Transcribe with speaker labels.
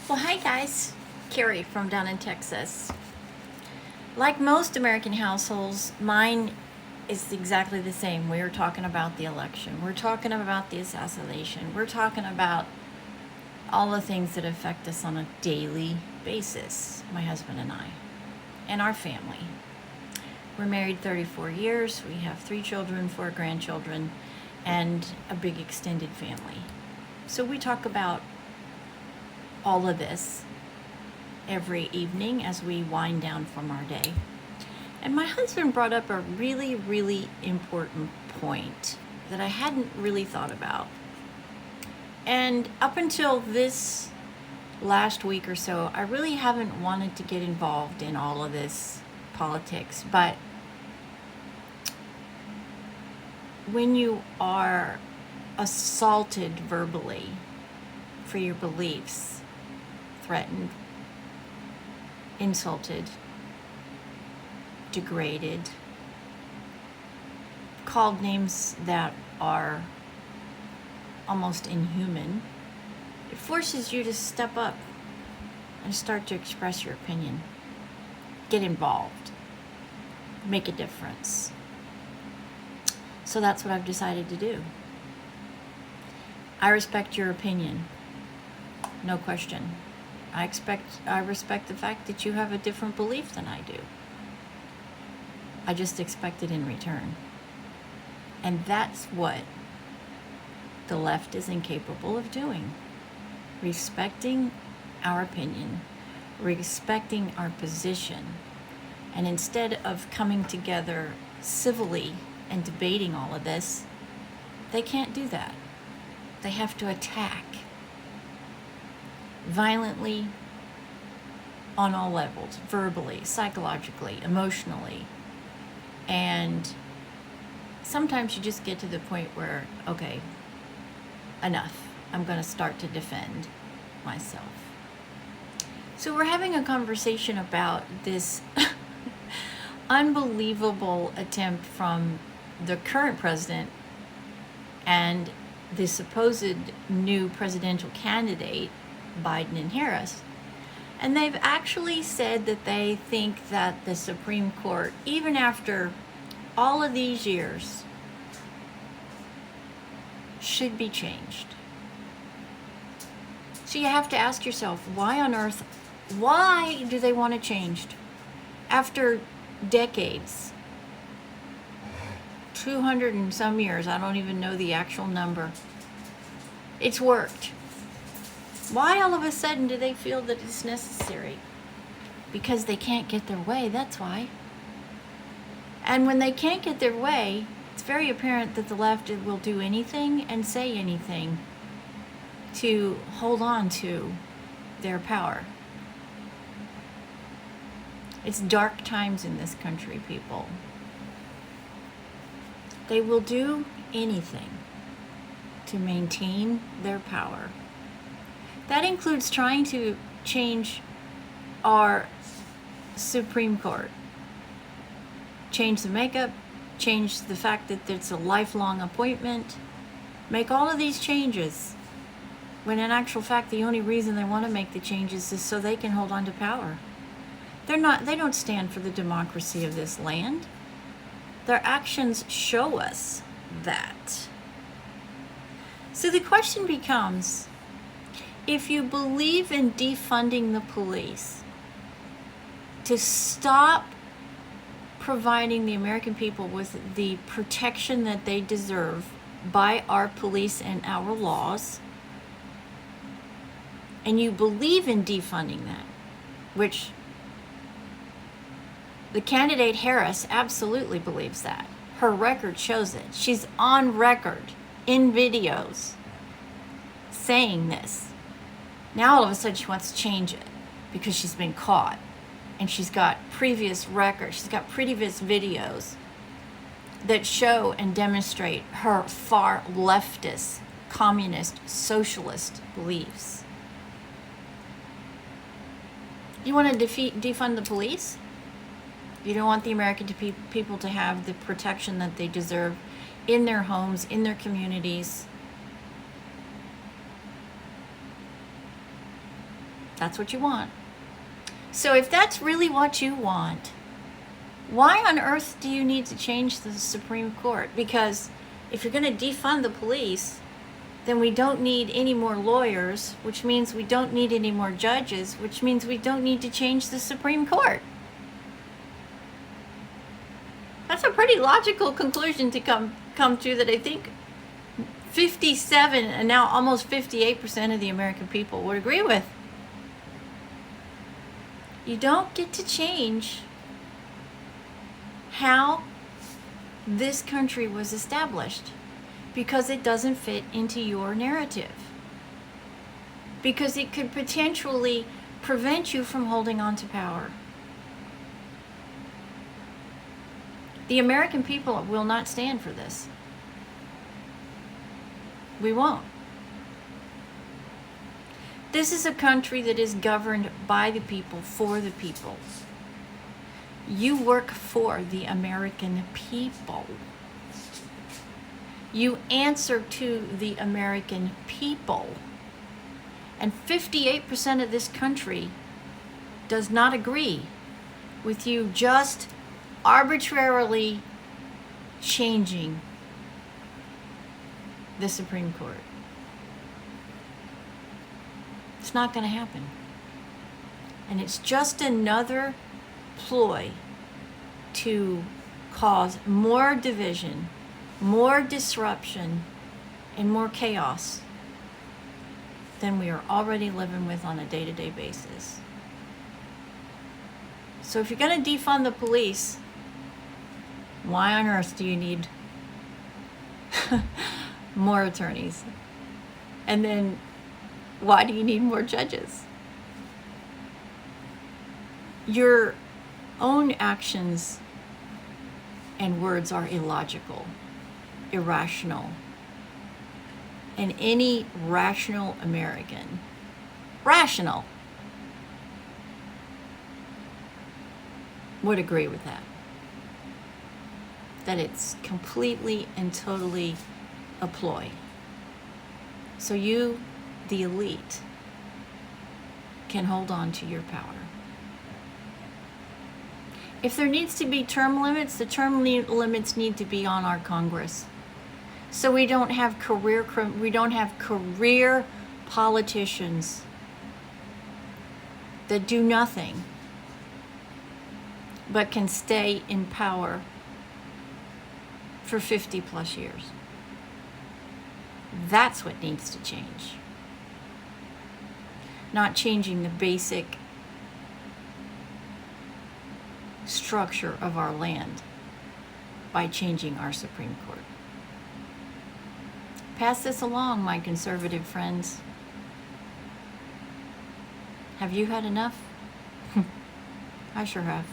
Speaker 1: Well, hi guys, Carrie from down in Texas. Like most American households, mine is exactly the same. We're talking about the election. We're talking about the assassination. We're talking about all the things that affect us on a daily basis, my husband and I, and our family. We're married 34 years. We have 3 children, 4 grandchildren, and a big extended family. So we talk about all of this every evening as we wind down from our day. And my husband brought up a really, really important point that I hadn't really thought about. And up until this last week or so, I really haven't wanted to get involved in all of this politics. But when you are assaulted verbally for your beliefs, threatened, insulted, degraded, called names that are almost inhuman, it forces you to step up and start to express your opinion, get involved, make a difference. So that's what I've decided to do. I respect your opinion, no question. I respect the fact that you have a different belief than I do. I just expect it in return. And that's what the left is incapable of doing. Respecting our opinion, respecting our position, and instead of coming together civilly and debating all of this, they can't do that. They have to attack violently on all levels, verbally, psychologically, emotionally. And sometimes you just get to the point where, okay, enough. I'm going to start to defend myself. So we're having a conversation about this unbelievable attempt from the current president and the supposed new presidential candidate, Biden and Harris. And they've actually said that they think that the Supreme Court, even after all of these years, should be changed. So you have to ask yourself, why on earth, why do they want it changed? After decades, 200 and some years, I don't even know the actual number, it's worked. Why all of a sudden do they feel that it's necessary? Because they can't get their way, that's why. And when they can't get their way, it's very apparent that the left will do anything and say anything to hold on to their power. It's dark times in this country, people. They will do anything to maintain their power. That includes trying to change our Supreme Court, change the makeup, change the fact that it's a lifelong appointment, make all of these changes, when in actual fact the only reason they want to make the changes is so they can hold on to power. They don't stand for the democracy of this land. Their actions show us that. So the question becomes, if you believe in defunding the police to stop providing the American people with the protection that they deserve by our police and our laws, and you believe in defunding that, which the candidate Harris absolutely believes that. Her record shows it. She's on record in videos saying this. Now all of a sudden she wants to change it because she's been caught and she's got previous records, she's got previous videos that show and demonstrate her far leftist, communist, socialist beliefs. You want to defund the police? You don't want the American people to have the protection that they deserve in their homes, in their communities. That's what you want. So if that's really what you want, why on earth do you need to change the Supreme Court? Because if you're going to defund the police, then we don't need any more lawyers, which means we don't need any more judges, which means we don't need to change the Supreme Court. That's a pretty logical conclusion to come to that I think 57 and now almost 58% of the American people would agree with. You don't get to change how this country was established because it doesn't fit into your narrative. Because it could potentially prevent you from holding on to power. The American people will not stand for this. We won't. This is a country that is governed by the people, for the people. You work for the American people. You answer to the American people. And 58% of this country does not agree with you just arbitrarily changing the Supreme Court. It's not going to happen. And it's just another ploy to cause more division, more disruption, and more chaos than we are already living with on a day-to-day basis. So if you're going to defund the police, why on earth do you need more attorneys? And then why do you need more judges? Your own actions and words are illogical, irrational. And any rational American, rational, would agree with that. That it's completely and totally a ploy. So you, the elite, can hold on to your power. If there needs to be term limits, the term limits need to be on our Congress. So we don't have career politicians that do nothing but can stay in power for 50 plus years. That's what needs to change. Not changing the basic structure of our land by changing our Supreme Court. Pass this along, my conservative friends. Have you had enough? I sure have.